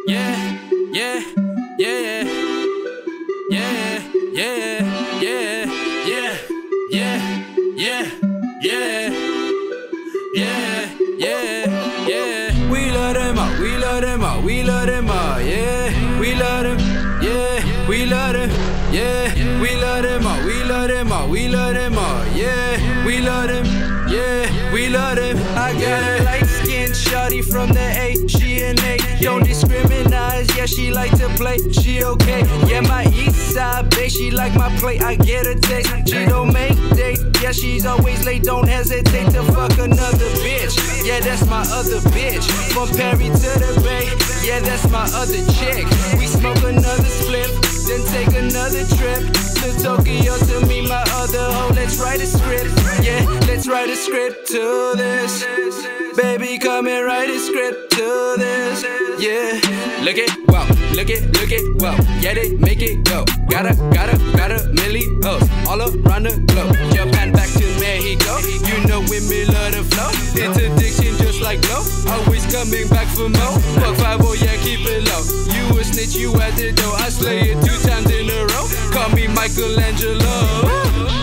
Yeah, yeah, yeah, yeah, yeah, yeah, yeah, yeah, yeah, yeah, yeah, yeah, yeah. We love them all, we love them all, we love them all, yeah. We love them, yeah, we love them, yeah. We love them all, we love them all, we love them all, yeah. We love them, yeah, we love them. I got a light-skinned shawty from the A, she an A. Don't discriminate, yeah, she like to play, she okay. Yeah, my east side babe, she like my plate, I get a taste. She don't make date, yeah, she's always late, don't hesitate to fuck another bitch. Yeah, that's my other bitch. From Perry to the Bay, yeah, that's my other chick. We smoke another split, then take another trip to Tokyo to meet my other hoe. Let's write a script, yeah, let's write a script to this. Baby, come and write a script to this, yeah. Look it, wow, look it, wow. Get it, make it go. Got a milli hoes all around the globe. Japan back to Mexico, you know women love the flow. Interdiction just like blow, always coming back for more. Fuck 5-0, yeah, keep it low. You a snitch, you at the door. I slay it 2 times in a row. Call me Michelangelo.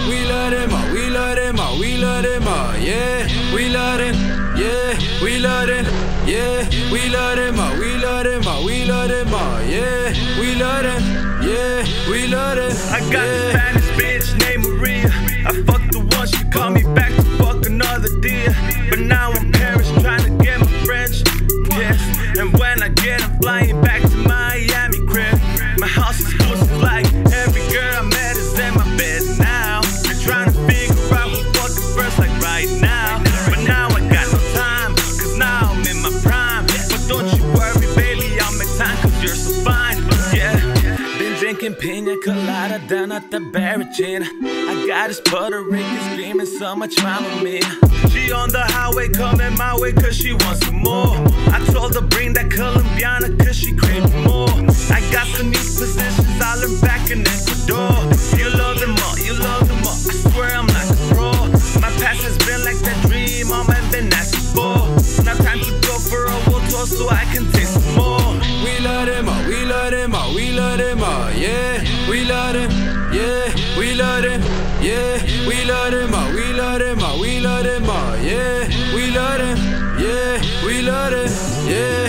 We love them all, we love them all, we love them all, yeah. We love them, yeah, we love them, yeah. We love them all, we love them all, we love them all, yeah. We love them, yeah, we love them. I got a Spanish bitch named Maria. I fucked the one, she called me back to fuck another dear. But now I'm Paris trying to get my French, yes. And when I get, I'm flying back to Miami crib. My house is exclusive like every girl I met is in my bed now. They're trying to figure out who fucking first like right now. But now I got no time, cause now I'm in my prime. But don't you worry baby, I'll make time cause you're so fine, yeah. Been drinking pina colada down at the Barricade. I got this Puerto Rican screaming so much mama mia. She on the highway coming my way cause she wants some more. I told her bring that Colombiana cause she craving more. I got some new positions, I learned back in Ecuador. You love them all, you love them all, I swear I'm like a pro. My past has been like that dream all man been asking for. Now time to go for a world tour so I can taste some more. We love them all, we love them all, we love them all, yeah. We love them, yeah, we love them, yeah. We love them all, we love them all, we love them all, yeah. We love them, yeah, we love them, yeah.